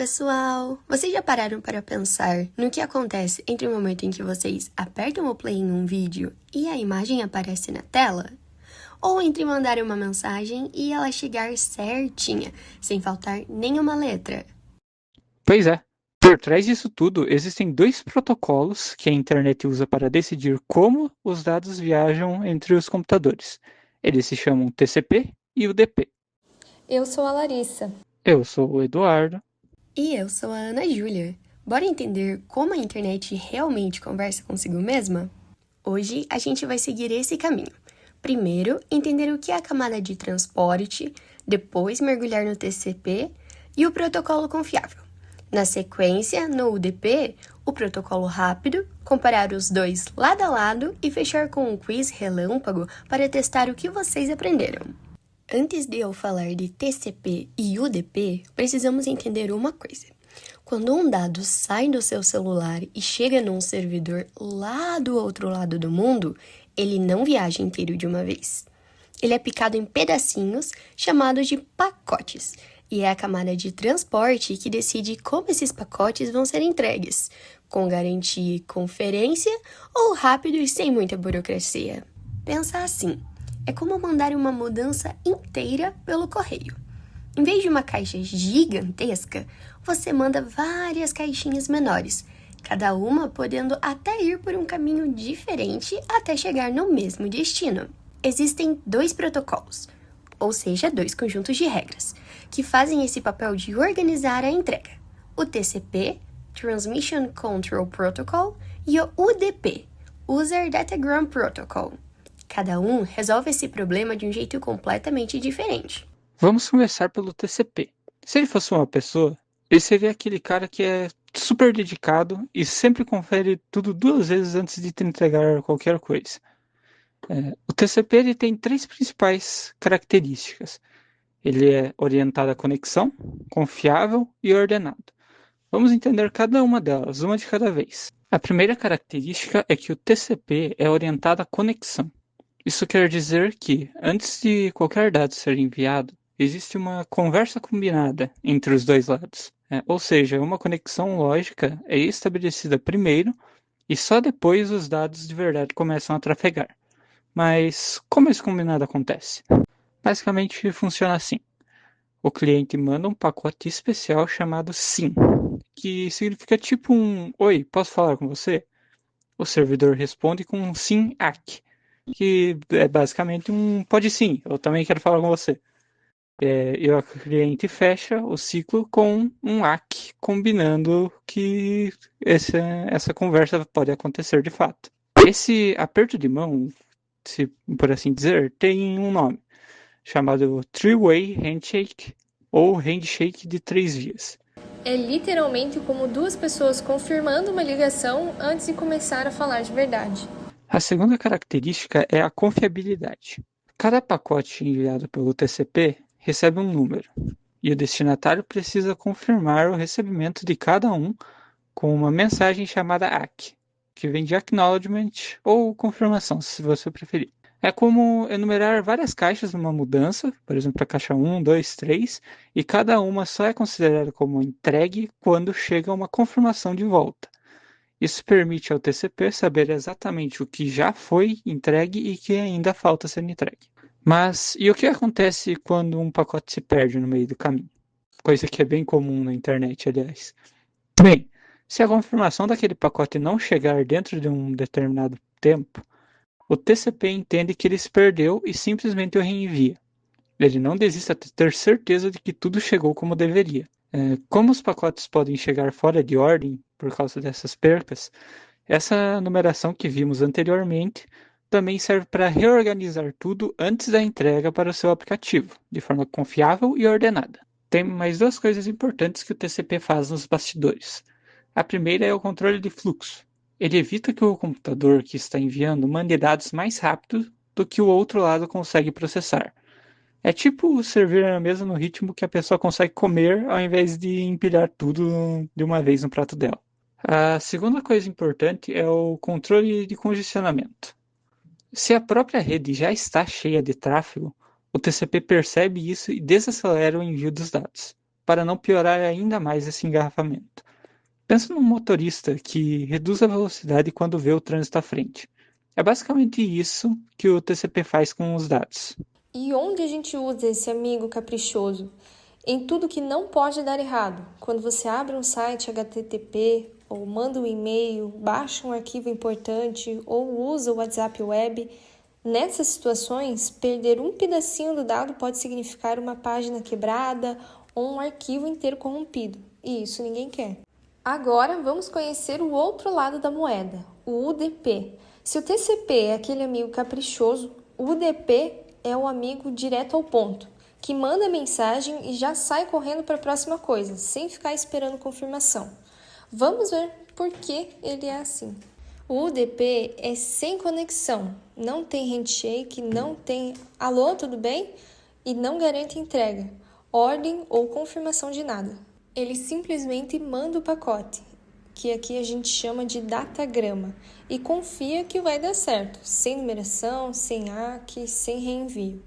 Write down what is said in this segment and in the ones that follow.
pessoal! Vocês já pararam para pensar no que acontece entre o momento em que vocês apertam o play em um vídeo e a imagem aparece na tela? Ou entre mandar uma mensagem e ela chegar certinha, sem faltar nenhuma letra? Pois é. Por trás disso tudo, existem dois protocolos que a internet usa para decidir como os dados viajam entre os computadores. Eles se chamam TCP e UDP. Eu sou a Larissa. Eu sou o Eduardo. E eu sou a Ana Júlia. Bora entender como a internet realmente conversa consigo mesma? Hoje a gente vai seguir esse caminho. Primeiro, entender o que é a camada de transporte, depois mergulhar no TCP e o protocolo confiável. Na sequência, no UDP, o protocolo rápido, comparar os dois lado a lado e fechar com um quiz relâmpago para testar o que vocês aprenderam. Antes de eu falar de TCP e UDP, precisamos entender uma coisa. Quando um dado sai do seu celular e chega num servidor lá do outro lado do mundo, ele não viaja inteiro de uma vez. Ele é picado em pedacinhos, chamados de pacotes, e é a camada de transporte que decide como esses pacotes vão ser entregues, com garantia e conferência ou rápido e sem muita burocracia. Pensa assim. É como mandar uma mudança inteira pelo correio. Em vez de uma caixa gigantesca, você manda várias caixinhas menores, cada uma podendo até ir por um caminho diferente até chegar no mesmo destino. Existem dois protocolos, ou seja, dois conjuntos de regras, que fazem esse papel de organizar a entrega. O TCP, Transmission Control Protocol, e o UDP, User Datagram Protocol. Cada um resolve esse problema de um jeito completamente diferente. Vamos começar pelo TCP. Se ele fosse uma pessoa, ele seria aquele cara que é super dedicado e sempre confere tudo duas vezes antes de te entregar qualquer coisa. O TCP ele tem três principais características. Ele é orientado à conexão, confiável e ordenado. Vamos entender cada uma delas, uma de cada vez. A primeira característica é que o TCP é orientado à conexão. Isso quer dizer que, antes de qualquer dado ser enviado, existe uma conversa combinada entre os dois lados. Ou seja, uma conexão lógica é estabelecida primeiro e só depois os dados de verdade começam a trafegar. Mas como esse combinado acontece? Basicamente funciona assim. O cliente manda um pacote especial chamado SYN, que significa tipo um "Oi, posso falar com você?". O servidor responde com um SYN ACK, que é basicamente um "pode sim, eu também quero falar com você". E o cliente fecha o ciclo com um ACK, combinando que essa conversa pode acontecer de fato. Esse aperto de mão, se por assim dizer, tem um nome, chamado Three-Way Handshake, ou handshake de 3 vias. É literalmente como duas pessoas confirmando uma ligação antes de começar a falar de verdade. A segunda característica é a confiabilidade. Cada pacote enviado pelo TCP recebe um número, e o destinatário precisa confirmar o recebimento de cada um com uma mensagem chamada ACK, que vem de Acknowledgement ou confirmação, se você preferir. É como enumerar várias caixas numa mudança, por exemplo, a caixa 1, 2, 3, e cada uma só é considerada como entregue quando chega uma confirmação de volta. Isso permite ao TCP saber exatamente o que já foi entregue e que ainda falta ser entregue. Mas e o que acontece quando um pacote se perde no meio do caminho? Coisa que é bem comum na internet, aliás. Bem, se a confirmação daquele pacote não chegar dentro de um determinado tempo, o TCP entende que ele se perdeu e simplesmente o reenvia. Ele não desiste até ter certeza de que tudo chegou como deveria. Como os pacotes podem chegar fora de ordem por causa dessas percas, essa numeração que vimos anteriormente também serve para reorganizar tudo antes da entrega para o seu aplicativo, de forma confiável e ordenada. Tem mais duas coisas importantes que o TCP faz nos bastidores. A primeira é o controle de fluxo. Ele evita que o computador que está enviando mande dados mais rápido do que o outro lado consegue processar. É tipo servir a mesa no ritmo que a pessoa consegue comer ao invés de empilhar tudo de uma vez no prato dela. A segunda coisa importante é o controle de congestionamento. Se a própria rede já está cheia de tráfego, o TCP percebe isso e desacelera o envio dos dados. para não piorar ainda mais esse engarrafamento. Pensa num motorista que reduz a velocidade quando vê o trânsito à frente. É basicamente isso que o TCP faz com os dados. E onde a gente usa esse amigo caprichoso? Em tudo que não pode dar errado. Quando você abre um site HTTP, ou manda um e-mail, baixa um arquivo importante, ou usa o WhatsApp Web, nessas situações, perder um pedacinho do dado pode significar uma página quebrada ou um arquivo inteiro corrompido. E isso ninguém quer. Agora vamos conhecer o outro lado da moeda, o UDP. Se o TCP é aquele amigo caprichoso, o UDP é o amigo direto ao ponto, que manda a mensagem e já sai correndo para a próxima coisa, sem ficar esperando confirmação. Vamos ver por que ele é assim. O UDP é sem conexão, não tem handshake, não tem alô, tudo bem? E não garante entrega, ordem ou confirmação de nada. Ele simplesmente manda o pacote, que aqui a gente chama de datagrama, e confia que vai dar certo, sem numeração, sem ACK, sem reenvio.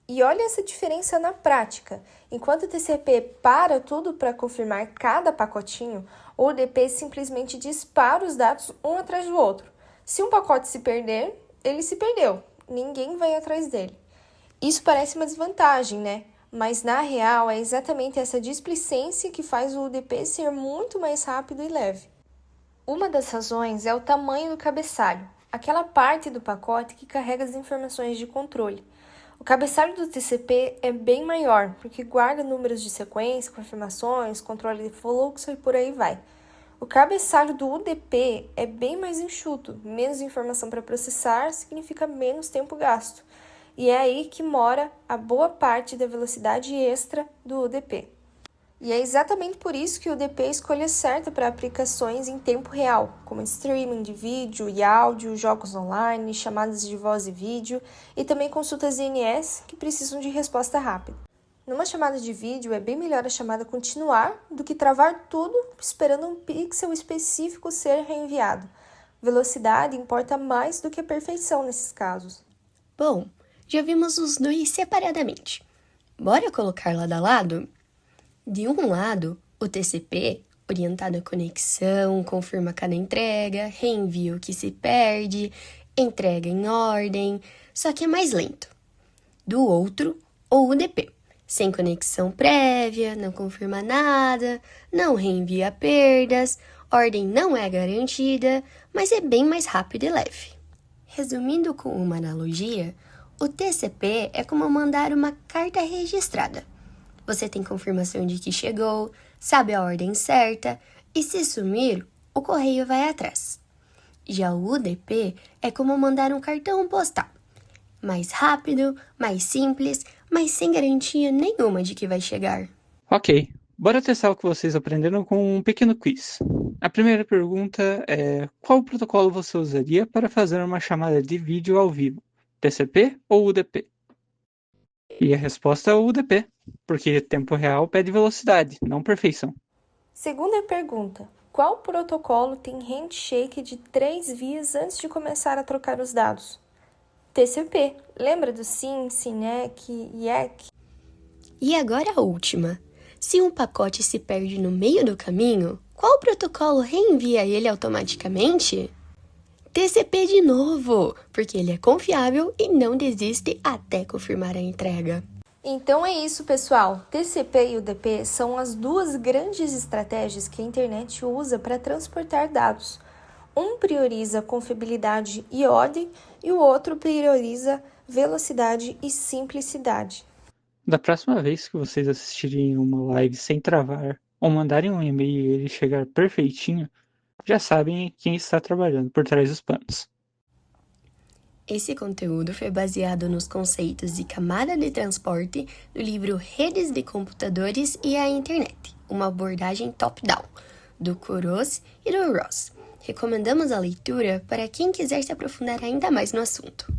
E olha essa diferença na prática. Enquanto o TCP para tudo para confirmar cada pacotinho, o UDP simplesmente dispara os dados um atrás do outro. Se um pacote se perder, ele se perdeu. Ninguém vai atrás dele. Isso parece uma desvantagem, né? Mas na real é exatamente essa displicência que faz o UDP ser muito mais rápido e leve. Uma das razões é o tamanho do cabeçalho, aquela parte do pacote que carrega as informações de controle. O cabeçalho do TCP é bem maior, porque guarda números de sequência, confirmações, controle de fluxo e por aí vai. O cabeçalho do UDP é bem mais enxuto, menos informação para processar significa menos tempo gasto. E é aí que mora a boa parte da velocidade extra do UDP. E é exatamente por isso que o UDP é a escolha certa para aplicações em tempo real, como streaming de vídeo e áudio, jogos online, chamadas de voz e vídeo, e também consultas INS que precisam de resposta rápida. Numa chamada de vídeo, é bem melhor a chamada continuar do que travar tudo esperando um pixel específico ser reenviado. Velocidade importa mais do que a perfeição nesses casos. Bom, já vimos os dois separadamente. Bora colocar lado a lado? De um lado, o TCP, orientado à conexão, confirma cada entrega, reenvia o que se perde, entrega em ordem, só que é mais lento. Do outro, o UDP, sem conexão prévia, não confirma nada, não reenvia perdas, ordem não é garantida, mas é bem mais rápido e leve. Resumindo com uma analogia, o TCP é como mandar uma carta registrada. Você tem confirmação de que chegou, sabe a ordem certa, e se sumir, o correio vai atrás. Já o UDP é como mandar um cartão postal. Mais rápido, mais simples, mas sem garantia nenhuma de que vai chegar. Ok, bora testar o que vocês aprenderam com um pequeno quiz. A primeira pergunta é: qual protocolo você usaria para fazer uma chamada de vídeo ao vivo? TCP ou UDP? E a resposta é o UDP, porque tempo real pede velocidade, não perfeição. Segunda pergunta. Qual protocolo tem handshake de 3 vias antes de começar a trocar os dados? TCP. Lembra do SYN, SYNEC e YAC? E agora a última. Se um pacote se perde no meio do caminho, qual protocolo reenvia ele automaticamente? TCP de novo, porque ele é confiável e não desiste até confirmar a entrega. Então é isso, pessoal. TCP e UDP são as duas grandes estratégias que a internet usa para transportar dados. Um prioriza confiabilidade e ordem e o outro prioriza velocidade e simplicidade. Da próxima vez que vocês assistirem uma live sem travar ou mandarem um e-mail e ele chegar perfeitinho, já sabem quem está trabalhando por trás dos panos. Esse conteúdo foi baseado nos conceitos de camada de transporte do livro Redes de Computadores e a Internet, uma abordagem top-down, do Kuros e do Ross. Recomendamos a leitura para quem quiser se aprofundar ainda mais no assunto.